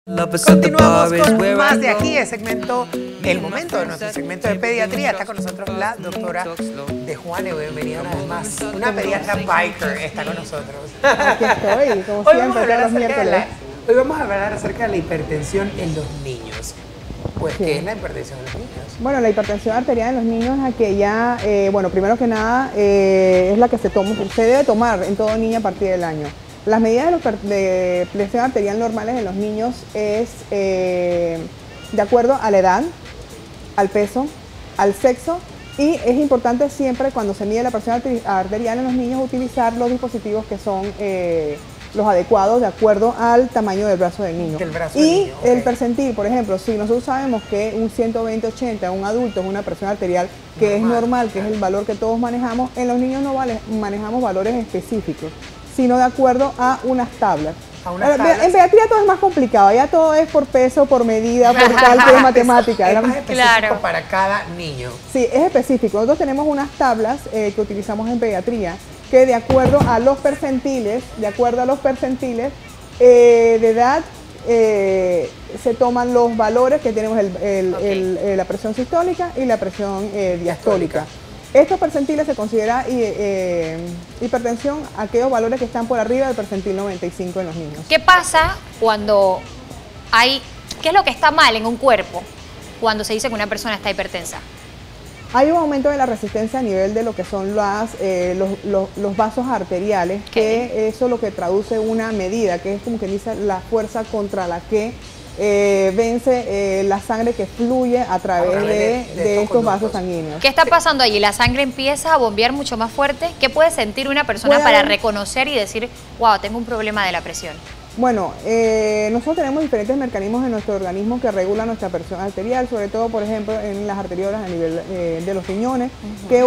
Continuamos con más de aquí, el momento de nuestro segmento de pediatría. Está con nosotros la doctora de Juane. Bienvenida una vez más. Una pediatra biker está con nosotros. Aquí estoy, como siempre, todos los miércoles. Hoy vamos a hablar acerca de la hipertensión en los niños. Pues, sí. ¿Qué es la hipertensión en los niños? Bueno, la hipertensión arterial en los niños es aquella, bueno, primero que nada, es la que se debe tomar en todo niño a partir del año. Las medidas de presión arterial normales en los niños es de acuerdo a la edad, al peso, al sexo, y es importante siempre cuando se mide la presión arterial en los niños utilizar los dispositivos que son los adecuados de acuerdo al tamaño del brazo del niño. El percentil, por ejemplo, si nosotros sabemos que un 120/80 en un adulto es una presión arterial que es normal, que es el valor que todos manejamos, en los niños no manejamos valores específicos, sino de acuerdo a unas tablas. En pediatría todo es más complicado, ya todo es por peso, por medida, por cálculo, matemática. Es más específico para cada niño. Sí, es específico. Nosotros tenemos unas tablas que utilizamos en pediatría que de acuerdo a los percentiles, de edad, se toman los valores que tenemos la presión sistólica y la presión diastólica. Estos percentiles se considera hipertensión aquellos valores que están por arriba del percentil 95 en los niños. ¿Qué pasa cuando qué es lo que está mal en un cuerpo cuando se dice que una persona está hipertensa? Hay un aumento de la resistencia a nivel de lo que son los vasos arteriales, que eso es lo que traduce una medida, que es como que dice la fuerza contra la que vence la sangre que fluye a través de estos vasos sanguíneos. ¿Qué está pasando allí? ¿La sangre empieza a bombear mucho más fuerte? ¿Qué puede sentir una persona para reconocer y decir, wow, tengo un problema de la presión? Bueno, nosotros tenemos diferentes mecanismos en nuestro organismo que regulan nuestra presión arterial, sobre todo, por ejemplo, en las arteriolas a nivel de los riñones, que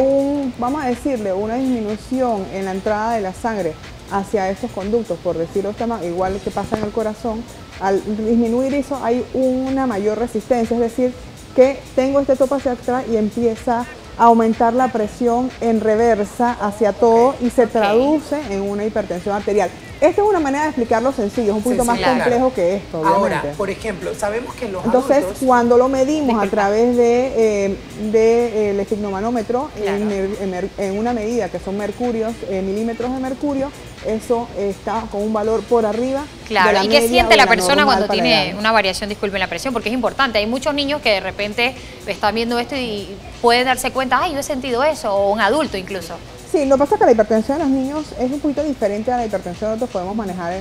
vamos a decirle, una disminución en la entrada de la sangre hacia estos conductos, por decirlo igual que pasa en el corazón, al disminuir eso hay una mayor resistencia, es decir, que tengo este tope hacia atrás y empieza a aumentar la presión en reversa hacia todo y se traduce en una hipertensión arterial. Esta es una manera de explicarlo sencillo, es un poquito más complejo que esto, obviamente. Ahora, por ejemplo, sabemos que los Entonces, cuando lo medimos a través del estigmomanómetro, en una medida que son mercurios, milímetros de mercurio, eso está con un valor por arriba. Claro, ¿y qué siente la persona cuando tiene una variación, disculpen la presión? Porque es importante, hay muchos niños que de repente están viendo esto y pueden darse cuenta, ay, yo he sentido eso, o un adulto incluso. Sí, lo que pasa es que la hipertensión de los niños es un poquito diferente a la hipertensión que nosotros podemos manejar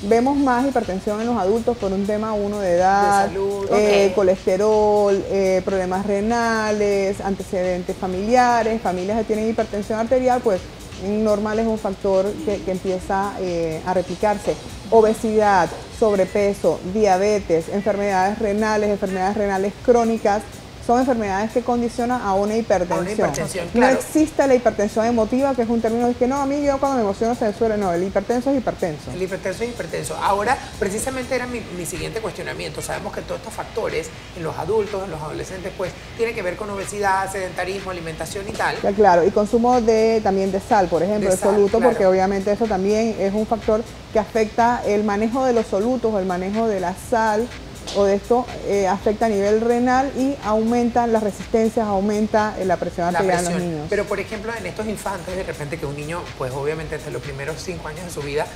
vemos más hipertensión en los adultos por un tema de edad, de salud, colesterol, problemas renales, antecedentes familiares, familias que tienen hipertensión arterial, pues normal es un factor que empieza a replicarse. Obesidad, sobrepeso, diabetes, enfermedades renales crónicas, son enfermedades que condicionan a una hipertensión. No existe la hipertensión emotiva, que es un término que no, a mí yo cuando me emociono se me suele, no, el hipertenso es hipertenso. El hipertenso es hipertenso. Ahora, precisamente era mi siguiente cuestionamiento. Sabemos que todos estos factores en los adultos, en los adolescentes, pues tienen que ver con obesidad, sedentarismo, alimentación y tal. Ya, claro, y consumo también de sal, por ejemplo, de soluto, porque obviamente eso también es un factor que afecta el manejo de los solutos, el manejo de la sal, o de esto afecta a nivel renal y aumenta las resistencias, aumenta la presión arterial en los niños. Pero por ejemplo en estos infantes, de repente que un niño, pues obviamente desde los primeros 5 años de su vida,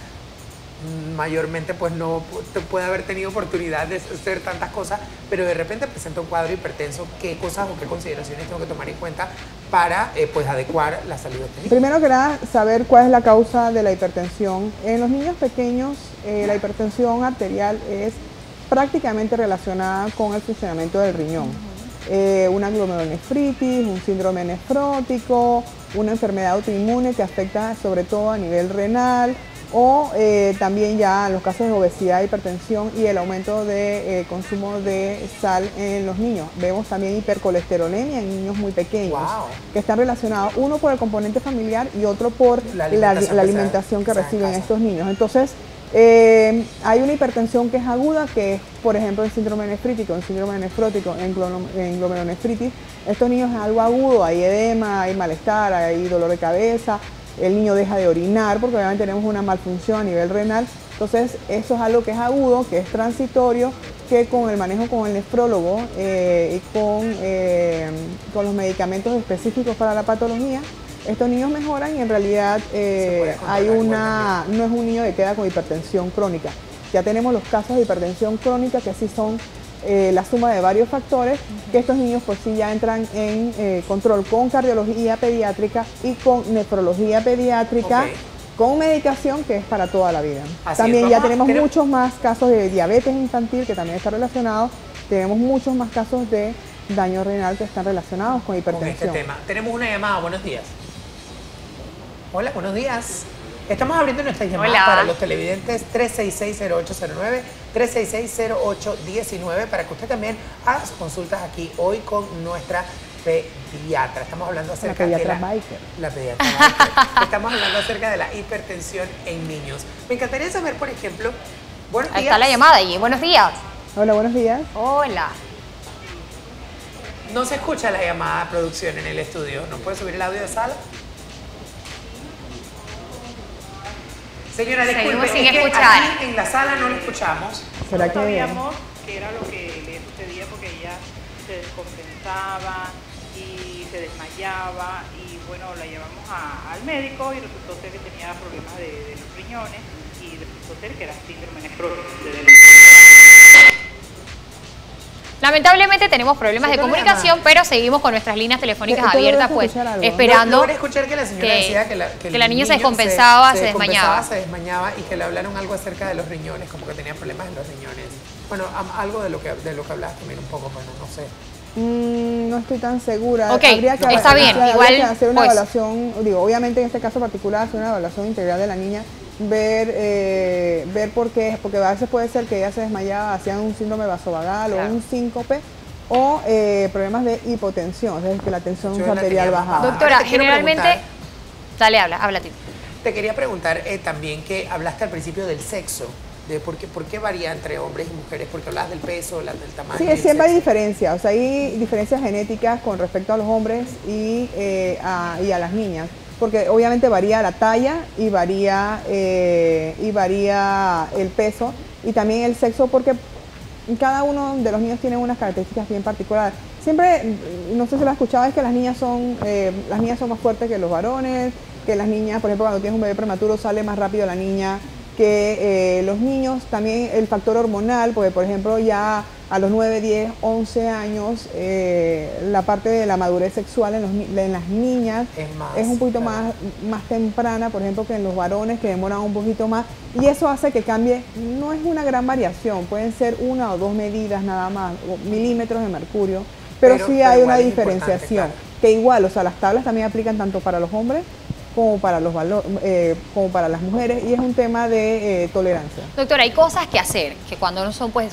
mayormente pues no puede haber tenido oportunidad de hacer tantas cosas, pero de repente presenta un cuadro hipertenso, ¿qué cosas o qué consideraciones tengo que tomar en cuenta para pues adecuar la salud de este niño? Primero que nada, saber cuál es la causa de la hipertensión. En los niños pequeños, la hipertensión arterial es prácticamente relacionada con el funcionamiento del riñón. Una glomerulonefritis, un síndrome nefrótico, una enfermedad autoinmune que afecta sobre todo a nivel renal, o también ya en los casos de obesidad, hipertensión y el aumento de consumo de sal en los niños. Vemos también hipercolesterolemia en niños muy pequeños, que están relacionados uno por el componente familiar y otro por la alimentación que reciben estos niños. Entonces, hay una hipertensión que es aguda, que es, por ejemplo, el síndrome nefrítico, el síndrome nefrótico, en glomerulonefritis. Estos niños es algo agudo, hay edema, hay malestar, hay dolor de cabeza, el niño deja de orinar porque obviamente tenemos una malfunción a nivel renal Entonces, eso es algo que es agudo, que es transitorio, que con el manejo con el nefrólogo y con los medicamentos específicos para la patología, estos niños mejoran y en realidad no es un niño que queda con hipertensión crónica. Ya tenemos los casos de hipertensión crónica que sí son la suma de varios factores, que estos niños pues sí ya entran en control con cardiología pediátrica y con nefrología pediátrica, con medicación que es para toda la vida. También ya tenemos muchos más casos de diabetes infantil que también está relacionado, tenemos muchos más casos de daño renal que están relacionados con hipertensión. Con este tema. Tenemos una llamada, buenos días. Hola, buenos días. Estamos abriendo nuestras llamadas para los televidentes 366-0809, 366-0819, para que usted también haga sus consultas aquí hoy con nuestra pediatra. Estamos hablando acerca de la pediatra biker. Estamos hablando acerca de la hipertensión en niños. Me encantaría saber, por ejemplo, buenos días. Ahí está la llamada allí. Buenos días. Hola, buenos días. Hola. No se escucha la llamada de producción en el estudio. ¿No puede subir el audio de sala? Señora, disculpe, sin es que escuchar. aquí en la sala no lo escuchamos. ¿Será no que sabíamos qué era lo que le sucedía porque ella se descompensaba y se desmayaba y bueno, la llevamos al médico y resultó ser que tenía problemas de los riñones y resultó ser que era síndrome nefrótico. Lamentablemente tenemos problemas de comunicación, pero seguimos con nuestras líneas telefónicas abiertas, pues, esperando Logré escuchar que la señora decía que la niña se descompensaba, se desmañaba. Se desmañaba y que le hablaron algo acerca de los riñones, como que tenía problemas en los riñones. Bueno, algo de lo que hablabas también un poco, bueno, no sé. No estoy tan segura. Ok, habría que está bien. Igual, hacer una pues, evaluación, digo, obviamente en este caso particular, hacer una evaluación integral de la niña, ver por qué, porque a veces puede ser que ella se desmayaba, hacían un síndrome vasovagal o un síncope o problemas de hipotensión, es decir, que la tensión arterial bajaba. Doctora, generalmente, dale, habla a ti. Te quería preguntar también que hablaste al principio del sexo. De por qué varía entre hombres y mujeres, porque hablas del peso, del tamaño. Sí, siempre hay diferencias, o sea, hay diferencias genéticas con respecto a los hombres y a las niñas, porque obviamente varía la talla y varía el peso y también el sexo, porque cada uno de los niños tiene unas características bien particulares. Siempre, no sé si lo has escuchado, es que las niñas son más fuertes que los varones, que las niñas, por ejemplo, cuando tienes un bebé prematuro sale más rápido la niña que los niños, también el factor hormonal, porque por ejemplo ya a los 9, 10, 11 años la parte de la madurez sexual en las niñas es un poquito más temprana, por ejemplo, que en los varones, que demoran un poquito más, y eso hace que cambie. No es una gran variación, pueden ser 1 o 2 medidas nada más, o milímetros de mercurio, pero sí hay una diferenciación, que igual, o sea, las tablas también aplican tanto para los hombres como para las mujeres, y es un tema de tolerancia. Doctora, hay cosas que hacer, que cuando no son pues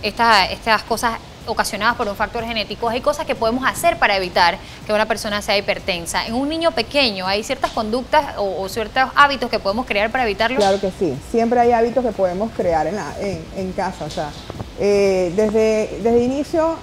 estas cosas ocasionadas por un factor genético, hay cosas que podemos hacer para evitar que una persona sea hipertensa. En un niño pequeño, ¿hay ciertas conductas o ciertos hábitos que podemos crear para evitarlo? Claro que sí, siempre hay hábitos que podemos crear en casa, o sea, desde inicio,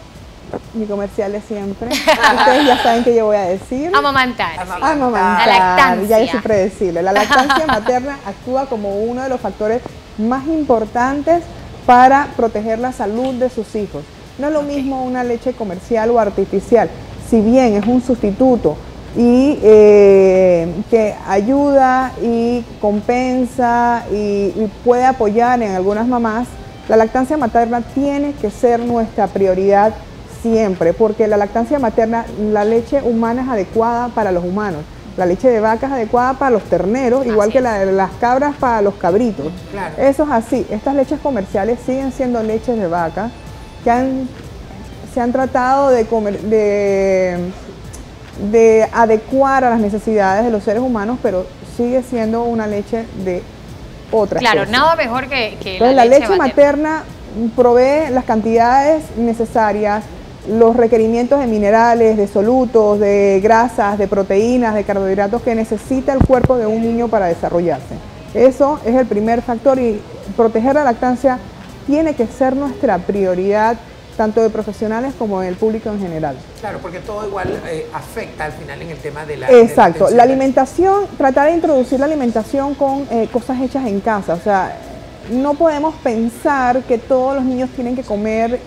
mi comercial de siempre, ustedes ya saben que yo voy a decir. Amamantar. Amamantar. La lactancia. Ya es predecible. La lactancia materna actúa como uno de los factores más importantes para proteger la salud de sus hijos. No es lo mismo una leche comercial o artificial, si bien es un sustituto y que ayuda y compensa y puede apoyar en algunas mamás, la lactancia materna tiene que ser nuestra prioridad siempre, porque la lactancia materna, la leche humana es adecuada para los humanos, la leche de vaca es adecuada para los terneros, igual que las cabras para los cabritos. Claro. Eso es así. Estas leches comerciales siguen siendo leches de vaca que se han tratado de adecuar a las necesidades de los seres humanos, pero sigue siendo una leche de otra especie. Claro, nada mejor que entonces, la leche materna provee las cantidades necesarias, los requerimientos de minerales, de solutos, de grasas, de proteínas, de carbohidratos que necesita el cuerpo de un niño para desarrollarse. Eso es el primer factor, y proteger la lactancia tiene que ser nuestra prioridad tanto de profesionales como del público en general. Claro, porque todo igual afecta al final en el tema de la... Exacto, de la alimentación, tratar de introducir la alimentación con cosas hechas en casa, o sea, no podemos pensar que todos los niños tienen que comer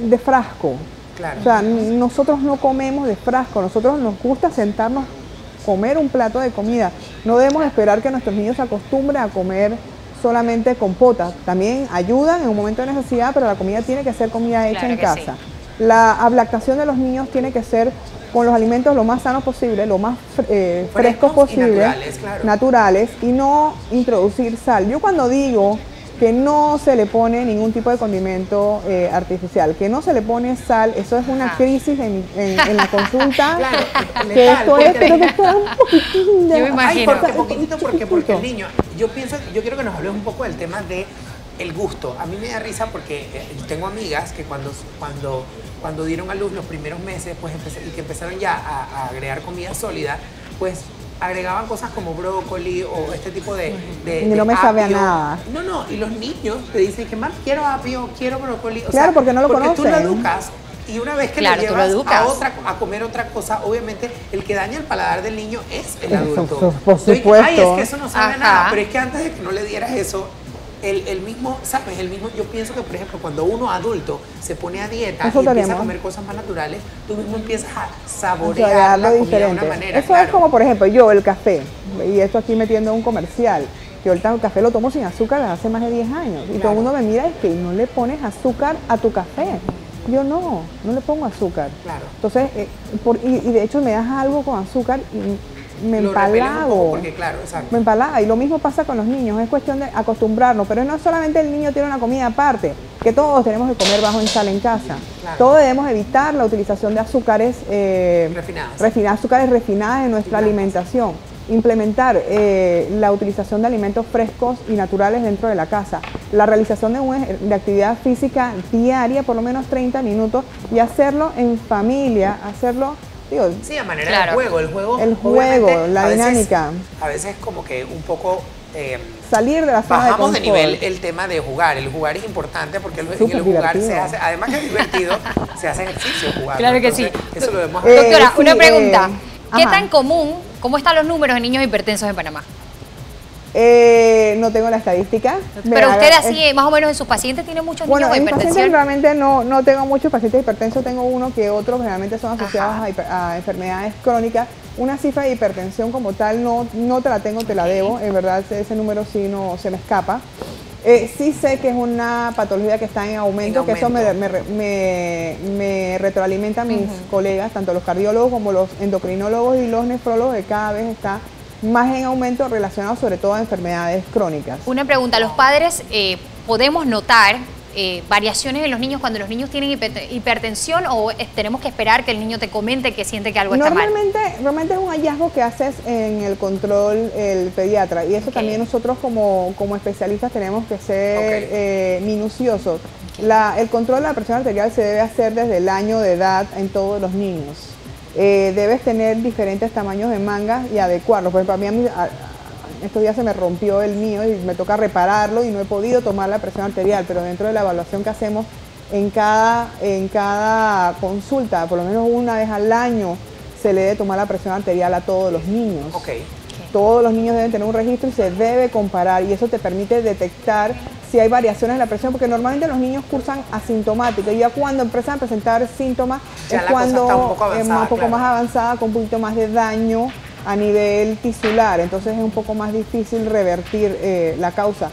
de frasco. Claro. O sea, nosotros no comemos de frasco, nosotros nos gusta sentarnos, comer un plato de comida. No debemos esperar que nuestros niños se acostumbren a comer solamente compota. También ayudan en un momento de necesidad, pero la comida tiene que ser comida hecha en casa. Sí. La ablactación de los niños tiene que ser con los alimentos lo más sanos posible, lo más frescos posible, naturales, y no introducir sal. Yo cuando digo que no se le pone ningún tipo de condimento artificial, que no se le pone sal, eso es una crisis en la consulta. Claro, que esto es, pero doctora, un poquitín de... Yo me imagino. Porque el niño, yo quiero que nos hablemos un poco del tema de el gusto. A mí me da risa porque tengo amigas que cuando dieron a luz los primeros meses, pues y que empezaron ya a agregar comida sólida, pues agregaban cosas como brócoli o este tipo de y no me sabe a nada. No, y los niños te dicen que más quiero apio, quiero brócoli. O claro, sea, porque no lo conocen. Porque tú lo educas y una vez que claro, lo llevas a comer otra cosa, obviamente el que daña el paladar del niño es el adulto. Por supuesto. Ay, es que eso no sabe nada, pero es que antes de que no le dieras eso, el mismo, ¿sabes? Yo pienso que, por ejemplo, cuando uno adulto se pone a dieta y empieza a comer cosas más naturales, tú mismo empiezas a saborear la comida de una manera. Eso es como, por ejemplo, yo el café, y esto aquí metiendo un comercial, que ahorita el café lo tomo sin azúcar desde hace más de 10 años, y todo el mundo me mira y es que no le pones azúcar a tu café. Yo no le pongo azúcar. Claro. Entonces, y de hecho me das algo con azúcar y me empalago, porque, claro, me empalaga, y lo mismo pasa con los niños, es cuestión de acostumbrarnos, pero no solamente el niño tiene una comida aparte, que todos tenemos que comer bajo en sal en casa, claro. Todos debemos evitar la utilización de azúcares azúcares refinadas en nuestra alimentación, implementar la utilización de alimentos frescos y naturales dentro de la casa, la realización de actividad física diaria, por lo menos 30 minutos, y hacerlo en familia, sí, a manera de juego. El juego, la dinámica. A veces como que un poco... salir de la zona de bajamos de nivel el tema de jugar. El jugar es importante porque en el jugar se hace, además que es divertido, se hace ejercicio jugar. Claro, ¿no? Que entonces, sí. Eso lo debemos hacer. Doctora, una pregunta. ¿Qué ajá. tan común, cómo están los números de niños hipertensos en Panamá? No tengo la estadística. Pero usted así, más o menos en sus pacientes tiene muchos niños con hipertensión. Pacientes realmente no tengo muchos pacientes hipertensos, tengo uno que otro, generalmente son asociados a enfermedades crónicas. Una cifra de hipertensión como tal no te la tengo, te la debo, en verdad ese número sí no se me escapa. Sí sé que es una patología que está en aumento, que eso me retroalimenta a mis colegas, tanto los cardiólogos como los endocrinólogos y los nefrólogos, que cada vez está más en aumento relacionado sobre todo a enfermedades crónicas. Una pregunta, ¿los padres podemos notar variaciones en los niños cuando los niños tienen hipertensión o tenemos que esperar que el niño te comente que siente que algo está mal? Normalmente es un hallazgo que haces en el control el pediatra, y eso también nosotros como especialistas tenemos que ser minuciosos. El control de la presión arterial se debe hacer desde el año de edad en todos los niños. Debes tener diferentes tamaños de mangas y adecuarlos. Por ejemplo, a mí estos días se me rompió el mío y me toca repararlo y no he podido tomar la presión arterial, pero dentro de la evaluación que hacemos en cada consulta, por lo menos una vez al año, se le debe tomar la presión arterial a todos los niños. Todos los niños deben tener un registro y se debe comparar, y eso te permite detectar si hay variaciones en la presión, porque normalmente los niños cursan asintomáticos, y ya cuando empiezan a presentar síntomas ya es cuando es un poco más avanzada, con un poquito más de daño a nivel tisular, entonces es un poco más difícil revertir la causa.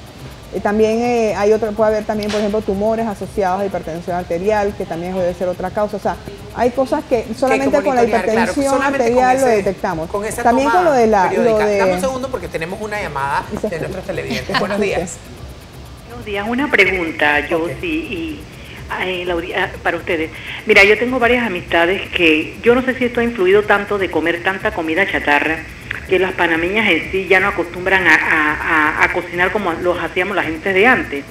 También puede haber también, por ejemplo, tumores asociados a hipertensión arterial, que también debe ser otra causa. O sea, hay cosas que solamente con la hipertensión arterial lo detectamos. También con lo de la... Dame un segundo porque tenemos una llamada de nuestros televidentes. Buenos días. Buenos días. Una pregunta, Josie, para ustedes. Mira, yo tengo varias amistades que yo no sé si esto ha influido tanto de comer tanta comida chatarra, que las panameñas en sí ya no acostumbran a cocinar como los hacíamos la gente de antes.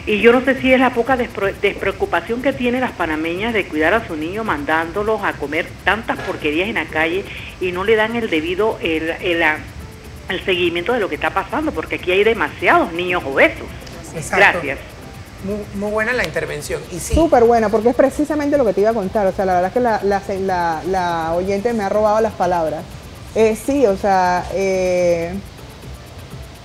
Y yo no sé si es la poca despreocupación que tienen las panameñas de cuidar a sus niños mandándolos a comer tantas porquerías en la calle y no le dan el debido el seguimiento de lo que está pasando, porque aquí hay demasiados niños obesos. Exacto. Gracias. Muy buena la intervención. Y sí, Súper buena, porque es precisamente lo que te iba a contar. O sea, la verdad es que la oyente me ha robado las palabras. Sí, o sea,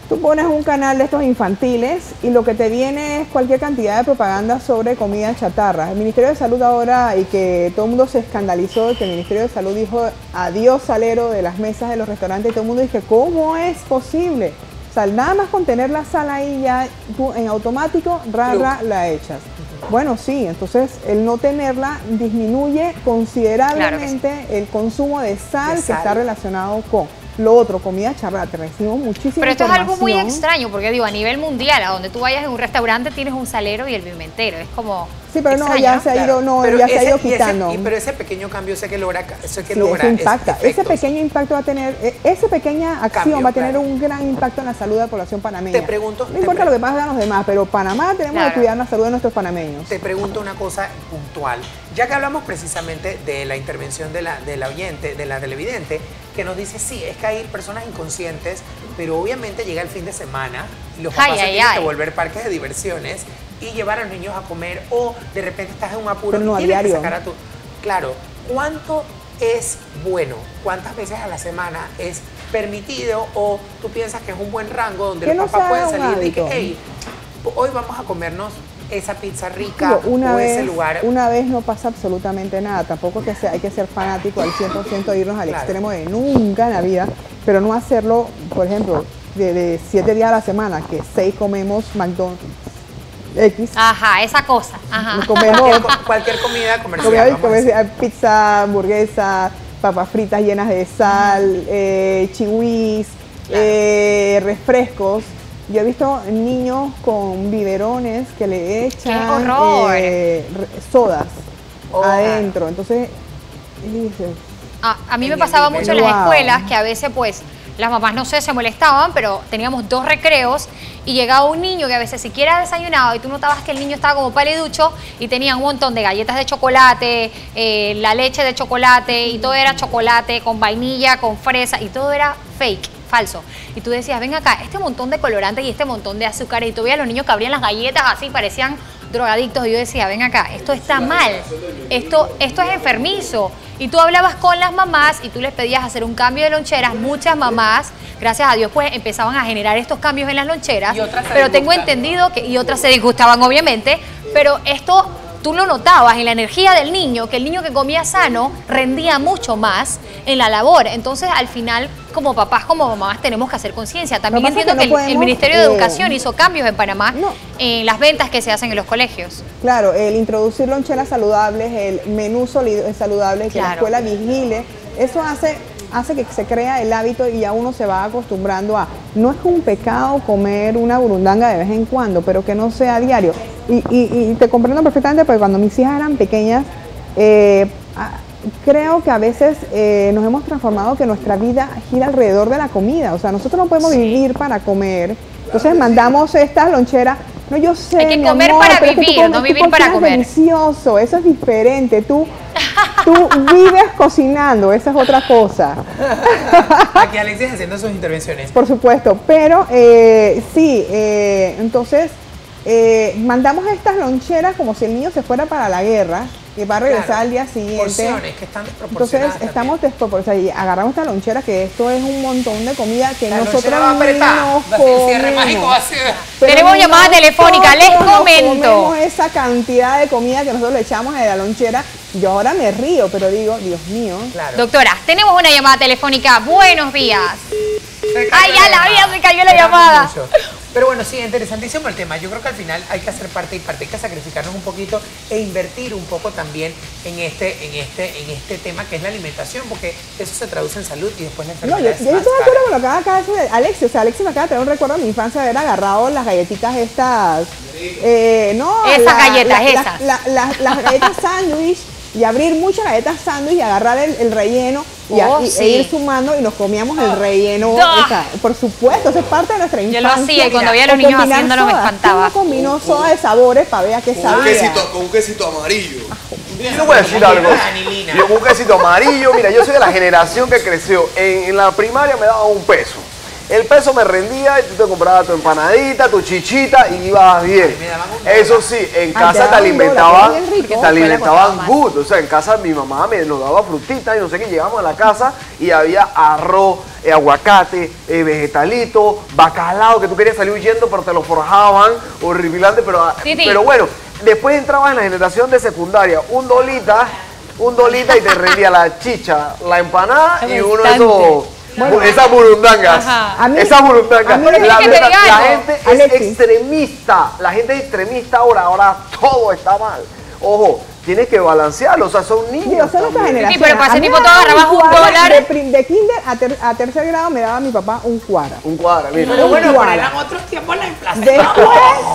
tú pones un canal de estos infantiles y lo que te viene es cualquier cantidad de propaganda sobre comida chatarra. El Ministerio de Salud ahora, y que todo el mundo se escandalizó de que el Ministerio de Salud dijo adiós salero de las mesas de los restaurantes, y todo el mundo dice, ¿cómo es posible? O sea, nada más con tener la sal ahí ya, tú en automático, la echas. Bueno, sí, entonces el no tenerla disminuye considerablemente el consumo de sal que está relacionado con lo otro, comida chatarra. Recibimos muchísima Pero esto es algo muy información. extraño, porque digo, a nivel mundial, a donde tú vayas en un restaurante tienes un salero y el pimentero. Es como... Sí, pero no, extraño, ya ¿no? se ha ido, no, pero ya se ha ido ese- quitando. pero ese pequeño cambio sé que logra, Sí, eso impacta. Ese efectos. pequeño impacto va a tener, esa pequeña acción Cambio, va a tener claro. un gran impacto en la salud de la población panameña. Te pregunto- no importa lo que pasa a los demás, pero Panamá tenemos Claro. que cuidar la salud de nuestros panameños. Te pregunto una cosa puntual. Ya que hablamos precisamente de la intervención de la oyente, de la televidente, que nos dice, sí, es que hay personas inconscientes, pero obviamente llega el fin de semana y los papás se tienen que volver parques de diversiones y llevar a los niños a comer, o de repente estás en un apuro Pero no y a tienes que diario. sacar a tu... Claro, ¿cuánto es bueno? ¿Cuántas veces a la semana es permitido, o tú piensas que es un buen rango donde Que los no papás sea pueden un salir y que, hábito. hey, hoy vamos a comernos esa pizza rica Digo, o ese lugar? una vez no pasa absolutamente nada. Tampoco que hay que ser fanático al 100% de irnos al Claro. extremo de nunca en la vida, pero no hacerlo, por ejemplo, de 7 días a la semana, que 6 comemos McDonald's X. Ajá, esa cosa. Ajá. Comemos Cualquier comida comercial. vamos a decir. pizza, hamburguesa, papas fritas llenas de sal, chiwis, refrescos. Yo he visto niños con biberones que le echan ¡Qué horror! Sodas Oh. adentro. Entonces, dices, A mí En me el pasaba nivel. mucho en las Wow. escuelas que a veces pues las mamás no sé, se molestaban, pero teníamos 2 recreos y llegaba un niño que a veces siquiera desayunado y tú notabas que el niño estaba como paliducho y tenía un montón de galletas de chocolate, la leche de chocolate, y todo era chocolate con vainilla, con fresa, y todo era fake, falso. Y tú decías, ven acá, este montón de colorantes y este montón de azúcar, y tú veías a los niños que abrían las galletas así, parecían drogadictos, y yo decía, ven acá, esto está mal, esto es enfermizo. Y tú hablabas con las mamás y tú les pedías hacer un cambio de loncheras. Muchas mamás, gracias a Dios, pues empezaban a generar estos cambios en las loncheras. Y otras se pero tengo disgustan. entendido que, y otras se disgustaban obviamente, pero esto tú lo notabas en la energía del niño, que el niño que comía sano rendía mucho más en la labor. Entonces, al final, como papás, como mamás, tenemos que hacer conciencia. También Lo que pasa entiendo es que que no el podemos, Ministerio de Educación hizo cambios en Panamá no. en las ventas que se hacen en los colegios. claro, el introducir loncheras saludables, el menú saludable, que la Claro. escuela vigile, eso hace que se crea el hábito y ya uno se va acostumbrando a, no es un pecado comer una burundanga de vez en cuando, pero que no sea diario. Y te comprendo perfectamente, porque cuando mis hijas eran pequeñas, creo que a veces nos hemos transformado, que nuestra vida gira alrededor de la comida. O sea, nosotros no podemos vivir para comer. Entonces mandamos estas loncheras. No, yo sé, Hay que mi comer amor, para pero es que tú vivir, comes- no tú vivir para cocinas comer. Delicioso, eso es diferente. Tú vives cocinando, esa es otra cosa. Aquí Alexis haciendo sus intervenciones. Por supuesto, pero sí, entonces mandamos estas loncheras como si el niño se fuera para la guerra y va a regresar Claro. al día siguiente. Porciones que están desproporcionadas. Entonces estamos desproporcionados. Y agarramos esta lonchera, que esto es un montón de comida que La nosotros lonchera va apretada, no va a ser cierre mágico, comemos. así de- Pero Tenemos llamada telefónica, les nosotros no comento. comemos esa cantidad de comida que nosotros le echamos en la lonchera. Yo ahora me río, pero digo, Dios mío. Claro. Doctora, tenemos una llamada telefónica. Buenos días. Se cayó Ay, ya la llamada. vi, se cayó la Esperamos llamada. mucho. Pero bueno, sí, interesantísimo el tema. Yo creo que al final hay que hacer parte y parte, hay que sacrificarnos un poquito e invertir un poco también en este tema que es la alimentación, porque eso se traduce en salud y después la No, yo enfermedad. estoy de acuerdo con lo que acaba de decir Alexis. O sea, Alexis me acaba de traer un recuerdo de mi infancia de haber agarrado las galletitas estas. No, Esas galletas, esas. Las galletas sándwich, y abrir muchas galletas sándwich y agarrar el relleno Oh, e sí. ir sumando, y nos comíamos el relleno. ¡Ah! O sea, por supuesto, eso es parte de nuestra Yo infancia. lo hacía y cuando Mira, veía a los o niños combinar haciéndolo me sodas. espantaba. ¿Quién no combinó soda de sabores para ver a qué Con sabía? un quesito amarillo. Yo le voy a decir algo. Anilina. Yo con un quesito amarillo, mira, yo soy de la generación que creció. En la primaria me daban $1. El peso me rendía y tú te comprabas tu empanadita, tu chichita y ibas bien. Me daban un dólar. Eso sí, en casa te alimentaban good. O sea, en casa mi mamá nos daba frutitas y no sé qué. Llegamos a la casa y había arroz, aguacate, vegetalito, bacalao, que tú querías salir huyendo, pero te lo forjaban, horripilante, pero bueno, después entrabas en la generación de secundaria, un dolita y te rendía la chicha, la empanada y uno de esos... esas burundangas, esas burundangas. La gente es extremista, ahora todo está mal. Ojo, tienes que balancearlo, o sea, son niños. Son nuestra generación. Sí, pero para ese tipo todo agarrabas un dólar. De kinder a tercer grado me daba mi papá un cuadra. Un cuadra, mira. Pero bueno, pero eran otros tiempos la inflación. Después,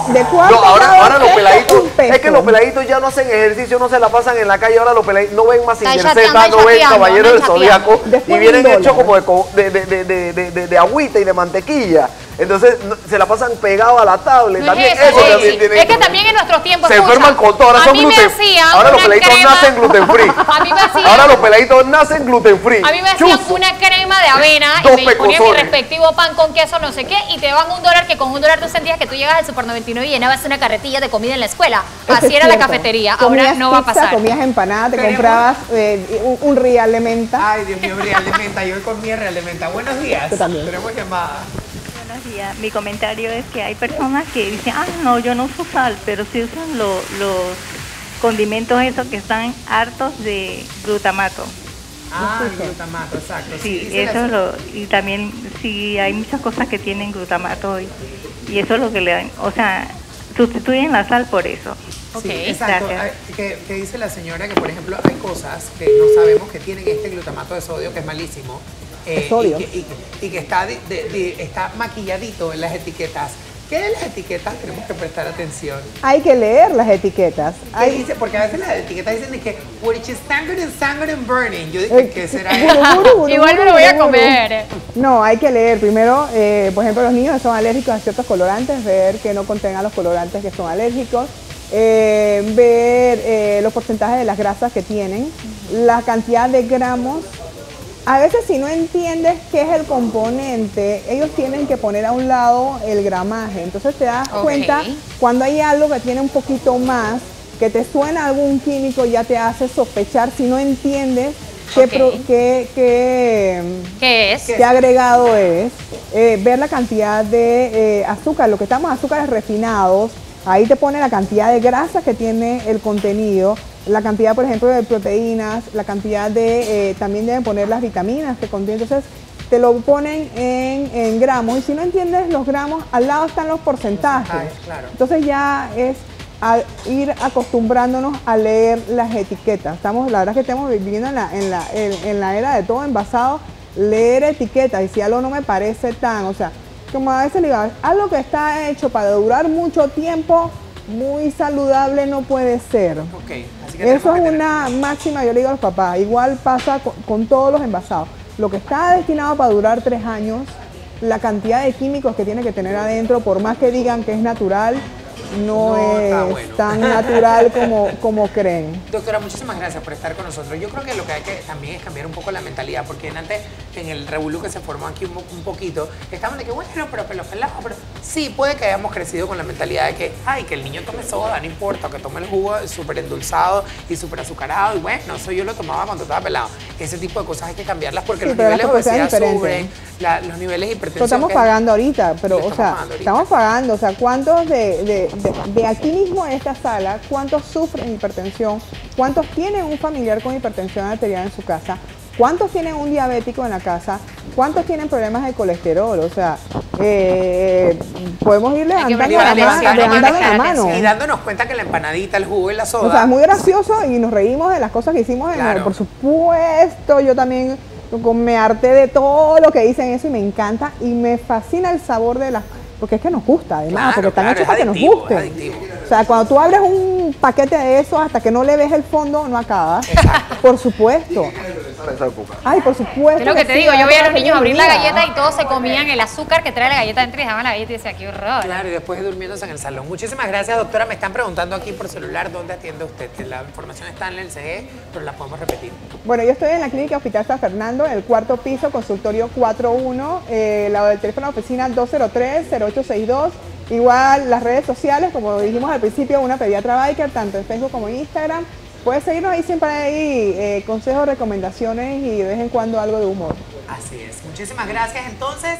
de cuarto ahora los peladitos, un peso. es que los peladitos ya no hacen ejercicio, no se la pasan en la calle, ahora los peladitos no ven más Están Z, chateando, no ven chateando, Caballero del andan Zodíaco Después y vienen $1. hechos como de agüita y de mantequilla. Entonces se la pasan pegados a la tablet. No También es eso, eso Jessy. también tiene. Es que también en nuestros tiempos se enferman con todo, ahora a son mí me gluten. hacían Ahora los una peladitos crema- nacen gluten free. A mí me hacían- Ahora los peladitos nacen gluten free. A mí me hacían Chuzo. una crema de avena Dos y me ponían mi pecosones. respectivo pan con queso, no sé qué, y te daban un dólar, que con un dólar tú sentías que tú llegas al Super 99 y llenabas una carretilla de comida en la escuela. Eso Así es era la cierto. cafetería, ahora Comías no va a pizza, pasar. Comías empanadas, te Tenemos- comprabas un real de menta. Ay, Dios mío, real de menta. Yo comí real de menta. Buenos días. Yo también. Tenemos llamada. Buenos días. Mi comentario es que hay personas que dicen, no, yo no uso sal, pero sí usan los condimentos esos que están hartos de glutamato. Ah, glutamato, exacto. Sí, dice la- eso y también sí hay muchas cosas que tienen glutamato y eso es lo que le dan, o sea, sustituyen la sal por eso. Ok, Sí, exacto. gracias. Que dice la señora que, por ejemplo, hay cosas que no sabemos que tienen este glutamato de sodio, que es malísimo. Sodio. Y que está, está maquilladito en las etiquetas. ¿Qué de las etiquetas tenemos que prestar atención? Hay que leer las etiquetas. ¿Qué dice? Porque a veces las etiquetas dicen de que which is sanguine and burning. Yo dije, ¿qué será eso? Igual me lo voy a comer. No, hay que leer primero, por ejemplo, los niños que son alérgicos a ciertos colorantes, ver que no contengan los colorantes que son alérgicos, ver los porcentajes de las grasas que tienen, la cantidad de gramos. A veces si no entiendes qué es el componente, ellos tienen que poner a un lado el gramaje. Entonces te das Ok. cuenta cuando hay algo que tiene un poquito más, que te suena algún químico, ya te hace sospechar si no entiendes Ok. ¿Qué es? qué agregado es. Ver la cantidad de azúcar, lo que estamos azúcares refinados, ahí te pone la cantidad de grasa que tiene el contenido, la cantidad, por ejemplo, de proteínas, la cantidad de, también deben poner las vitaminas que contiene. Entonces, te lo ponen en gramos y si no entiendes los gramos, al lado están los porcentajes. Claro. Entonces ya es ir acostumbrándonos a leer las etiquetas. La verdad que estamos viviendo en la era de todo envasado, leer etiquetas y si algo no me parece o sea, como a veces le digo, algo que está hecho para durar mucho tiempo, muy saludable no puede ser. Ok, así que Eso tenemos es que una máxima, yo le digo a los papás, igual pasa con todos los envasados. Lo que está destinado para durar 3 años, la cantidad de químicos que tiene que tener adentro, por más que digan que es natural, no está es bueno. tan natural como creen. Doctora, muchísimas gracias por estar con nosotros. Yo creo que lo que hay que también es cambiar un poco la mentalidad, porque antes, en el revolú que se formó aquí un poquito, estaban de que, bueno, pero los pelados, pero sí, puede que hayamos crecido con la mentalidad de que, ay, que el niño tome soda, no importa, que tome el jugo súper endulzado y súper azucarado, y bueno, eso yo lo tomaba cuando estaba pelado. Ese tipo de cosas hay que cambiarlas porque Sí, los pero las niveles de proporciones obesidad diferentes. suben, los niveles de Lo hipertensión. estamos que- pagando ahorita, pero, Lo o estamos sea, pagando ahorita. estamos pagando, o sea, ¿cuántos de aquí mismo en esta sala, cuántos sufren hipertensión? ¿Cuántos tienen un familiar con hipertensión arterial en su casa? ¿Cuántos tienen un diabético en la casa? ¿Cuántos tienen problemas de colesterol? O sea, podemos ir Hay que levantando la mano. Y dándonos cuenta que la empanadita, el jugo y la soda. O sea, es muy gracioso y nos reímos de las cosas que hicimos. Claro. Por supuesto, yo también me harté de todo lo que dicen eso y me encanta y me fascina el sabor de las... Porque es que nos gusta, además, Claro, porque están claro, hechos para es que nos adictivo, gusten. es adictivo. O sea, cuando tú abres un paquete de eso hasta que no le ves el fondo, no acabas. Por supuesto. en esa época. Ay, por supuesto. Es lo que te sí, digo, yo veía a los niños abrir la feliz galleta día. y todos se comían el azúcar que trae la galleta dentro y dejaban la galleta y decía, qué horror. Claro, y después durmiéndose en el salón. Muchísimas gracias, doctora. Me están preguntando aquí por celular dónde atiende usted. La información está en el CE, pero la podemos repetir. Bueno, yo estoy en la clínica Hospital San Fernando, en el cuarto piso, consultorio 41, la del teléfono de oficina 203-0862. Igual las redes sociales, como dijimos al principio, una pediatra biker, tanto en Facebook como en Instagram. Puedes seguirnos ahí, siempre hay consejos, recomendaciones y de vez en cuando algo de humor. Así es. Muchísimas gracias. Entonces...